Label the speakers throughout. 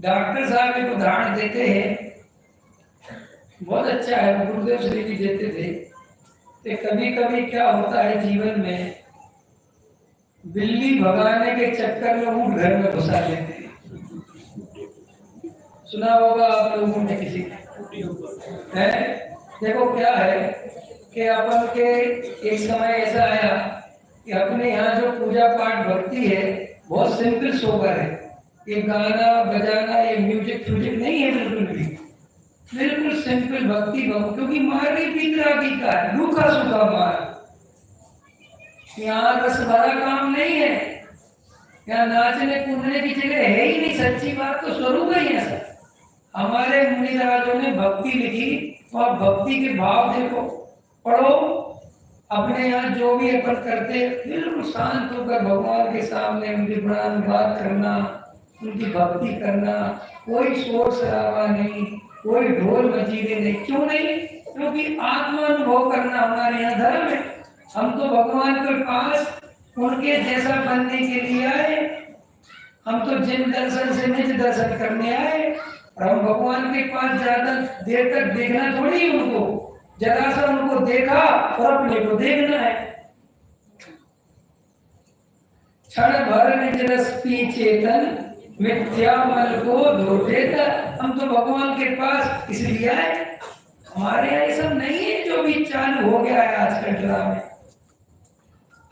Speaker 1: Doctor साहब एक उदाहरण देते हैं, बहुत अच्छा है, गुरुदेव श्री जी देते थे कि कभी कभी क्या होता है जीवन में, बिल्ली भगाने के चक्कर में ऊँट घर में घुसा लेते हैं। सुना होगा आप लोगों ने किसी है। देखो क्या है कि अपन के एक समय ऐसा आया कि अपने यहाँ जो पूजा पाठ भक्ति है बहुत सिंपल सोबर है, ये गाना बजाना ये म्यूजिक फ्यूजिक नहीं है, बिल्कुल भी बिल्कुल सिंपल भक्ति क्योंकि मार ही पीतरागी का है, रूखा सूखा मार। यहाँ रस भरा काम नहीं है, यहाँ नाचने कूदने की जगह है ही नहीं। सच्ची बात तो स्वरूप ही है सर। हमारे मुनिराजों ने भक्ति लिखी तो आप भक्ति के भाव देखो, पढ़ो। अपने यहाँ जो भी अपन करते बिल्कुल शांत होकर भगवान के सामने उनकी गुणानुवाद करना, उनकी भक्ति करना, कोई शोर शराबा नहीं, कोई ढोल मजीरे नहीं। क्यों नहीं? क्योंकि आत्मा अनुभव करना हमारे यहाँ धर्म है। हम तो भगवान के पास उनके जैसा बनने के लिए आए, हम तो जिन दर्शन से निज दर्शन करने आए। और हम भगवान के पास ज्यादा देर तक देखना थोड़ी उनको, जरा सा उनको देखा और अपने को देखना है। क्षण भर निज रस पी चेतन मिथ्या मल को धो देता। हम तो भगवान के पास इसलिए आए। हमारे यहाँ ये सब नहीं है जो भी चालू हो गया है आजकल ड्रामे।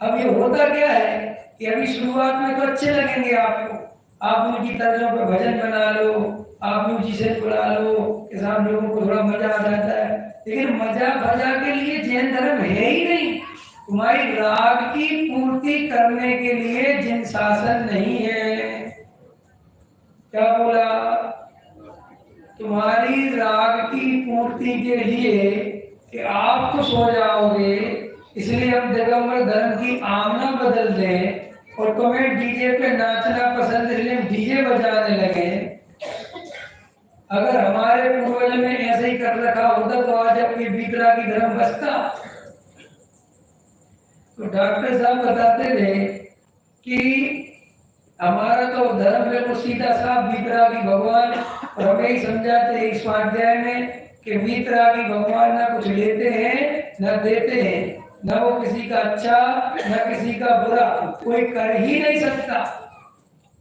Speaker 1: अब ये होता क्या है कि अभी शुरुआत में तो अच्छे लगेंगे आपको, आप उनकी तर्जों पर भजन बना लो, आप म्यूजिशियन बुला लो, कि साहब लोगों को थोड़ा मजा आ जाता है। लेकिन मजा भजा के लिए जैन धर्म है ही नहीं। तुम्हारी राग की पूर्ति करने के लिए जिन शासन नहीं है। क्या बोला? तुम्हारी राग की पूर्ति के लिए कि आप खुश हो जाओगे, इसलिए हम दिगंबर धर्म की आमना बदल दें और तुम्हें डीजे पे नाचना पसंद, इसलिए डीजे बजाने लगे। अगर हमारे पूर्वज में ऐसे ही कर रखा होता तो आज अपनी बीतरा की धर्म बसता। तो डॉक्टर साहब बताते थे कि हमारा तो धर्म बिल्कुल सीधा साफ वीतरागी भगवान, और हमें ही समझाते हैं इस स्वाध्याय में कि वीतरागी भगवान ना कुछ लेते हैं न देते हैं, न वो किसी का अच्छा न किसी का बुरा, कोई कर ही नहीं सकता।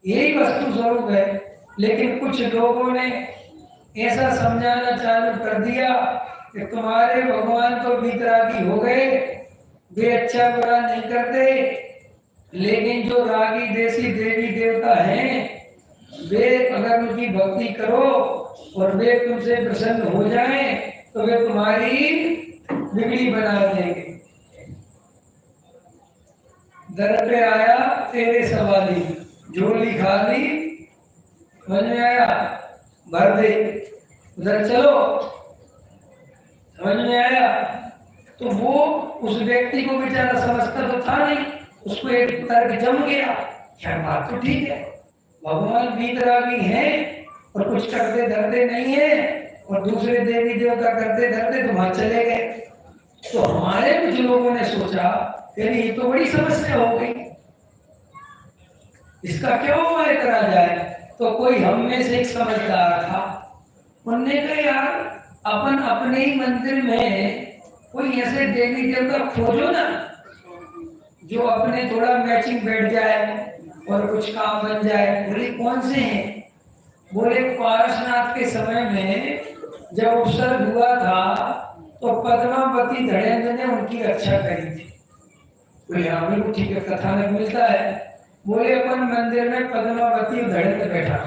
Speaker 1: यही वस्तु स्वरूप है। लेकिन कुछ लोगों ने ऐसा समझाना चालू कर दिया कि तुम्हारे भगवान तो वीतरागी हो गए, वे अच्छा बुरा नहीं करते, लेकिन जो रागी देसी देवी देवता हैं वे अगर उनकी भक्ति करो और वे तुमसे प्रसन्न हो जाएं तो वे तुम्हारी बिगड़ी बना देंगे। दर पे आया तेरे सवाली, झोली खाली, समझ में आया? भर दे, उधर चलो, समझ में आया? तो वो उस व्यक्ति को बेचारा समझता तो था नहीं, उसको एक तर्क जम गया। क्या बात तो ठीक है, भगवान वीतरागी हैं और कुछ करते धरते नहीं है, और दूसरे देवी देवता करते धरते तो वहां चले गए। तो हमारे कुछ लोगों ने सोचा यानी ये तो बड़ी समस्या हो गई, इसका क्या उपाय करा जाए। तो कोई हम में से एक समझदार था, उनने कहा यार अपन अपने ही मंदिर में कोई ऐसे देवी देवता खोजो ना जो अपने थोड़ा मैचिंग बैठ जाए और कुछ काम बन जाए। बोले कौन से हैं? बोले पारसनाथ के समय में जब उपसर्ग हुआ था तो पद्मावती धड़ेन्द्र ने उनकी रक्षा करी थी। बोले हाँ बिल्कुल ठीक है, कथानक मिलता है। बोले अपन मंदिर में पद्मावती धड़ेन्द्र बैठा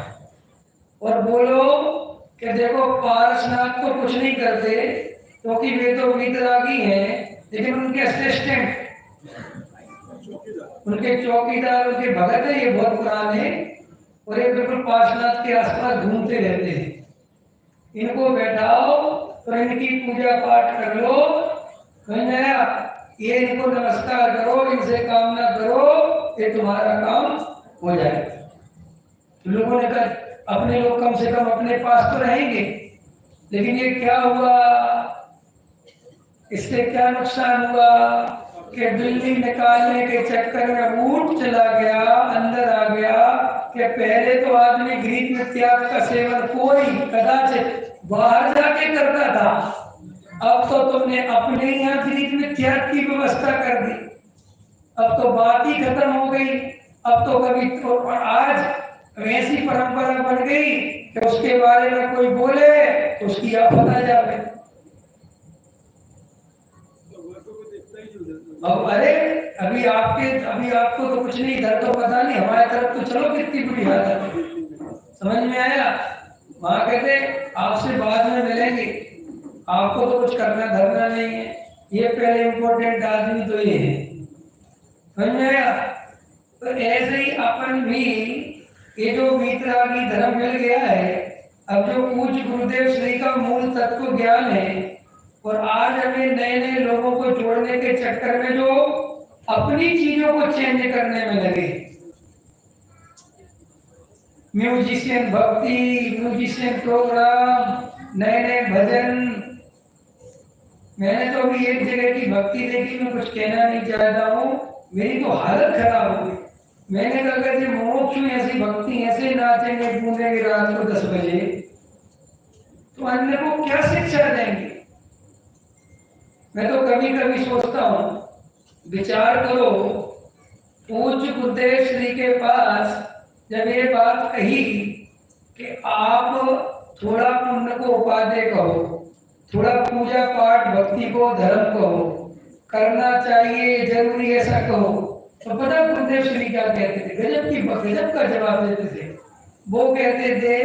Speaker 1: और बोलो कि देखो पारसनाथ तो कुछ नहीं करते क्योंकि वे तो वीतरागी हैं, लेकिन उनके असिस्टेंट, उनके चौकीदार, उनके भगत है, ये बहुत पुराने और ये बिल्कुल पार्श्वनाथ के आसपास घूमते रहते हैं। इनको बैठाओ और इनकी पूजा पाठ कर लो, ये इनको नमस्कार करो, इनसे कामना करो, ये तुम्हारा काम हो जाएगा। तो लोगों ने कहा अपने लोग कम से कम अपने पास तो रहेंगे, लेकिन ये क्या हुआ, इससे क्या नुकसान हुआ? कि बिल्ली निकालने के चक्कर में ऊंट चला गया, अंदर आ गया कि पहले तो आदमी घृत में त्याग का सेवन कोई कदाचित बाहर जाके करता था, अब तो तुमने अपने यहाँ घृत में त्याग की व्यवस्था कर दी। अब तो बात ही खत्म हो गई। अब तो कभी तो आज ऐसी परंपरा बन गई कि उसके बारे में कोई बोले तो उसकी आफत आ जाए। अब अरे अभी आपको तो कुछ नहीं, इधर तो पता नहीं, हमारे तरफ तो चलो कितनी बुरी हालत है। समझ में आया? वहां कहते आपसे बाद में मिलेंगे, आपको तो कुछ करना धरना नहीं है, ये पहले इम्पोर्टेंट आदमी तो ये है। समझ में आया? तो ऐसे ही अपन भी ये जो वीतरागी धर्म मिल गया है, अब जो पूज्य गुरुदेव श्री का मूल तत्व ज्ञान है, और आज हमें नए नए लोगों को जोड़ने के चक्कर में जो अपनी चीजों को चेंज करने में लगे, म्यूजिशियन भक्ति, म्यूजिशियन प्रोग्राम, नए नए भजन। मैंने तो अभी एक जगह की भक्ति देखी, मैं कुछ कहना नहीं चाहता हूँ, मेरी तो हालत खराब हो गई। मैंने कहा अगर ये मोक्षु ऐसी भक्ति ऐसे नाचेंगे कूदेंगे रात को 10 बजे, तो अन्य को क्या शिक्षा देंगे? मैं तो कभी कभी सोचता हूँ, विचार करो, पूज्य गुरुदेव श्री के पास जब ये बात कही कि आप थोड़ा पुण्य को उपादेय कहो, थोड़ा पूजा पाठ भक्ति को धर्म कहो, करना चाहिए जरूरी ऐसा कहो, तो पता गुरुदेव श्री क्या कहते थे? गजब का जवाब देते थे। वो कहते थे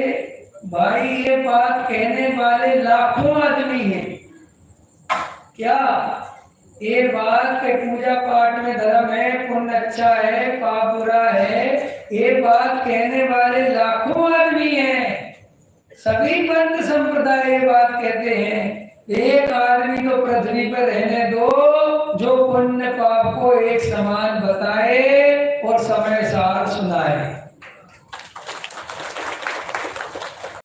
Speaker 1: भाई ये बात कहने वाले लाखों आदमी हैं, क्या ये बात के पूजा पाठ में धर्म है, पुण्य अच्छा है, पाप बुरा है, ये बात कहने वाले लाखों आदमी हैं। सभी पंथ संप्रदाय ये बात कहते हैं, एक आदमी तो पृथ्वी पर रहने दो जो पुण्य पाप को एक समान बताए और समय सार सुनाए।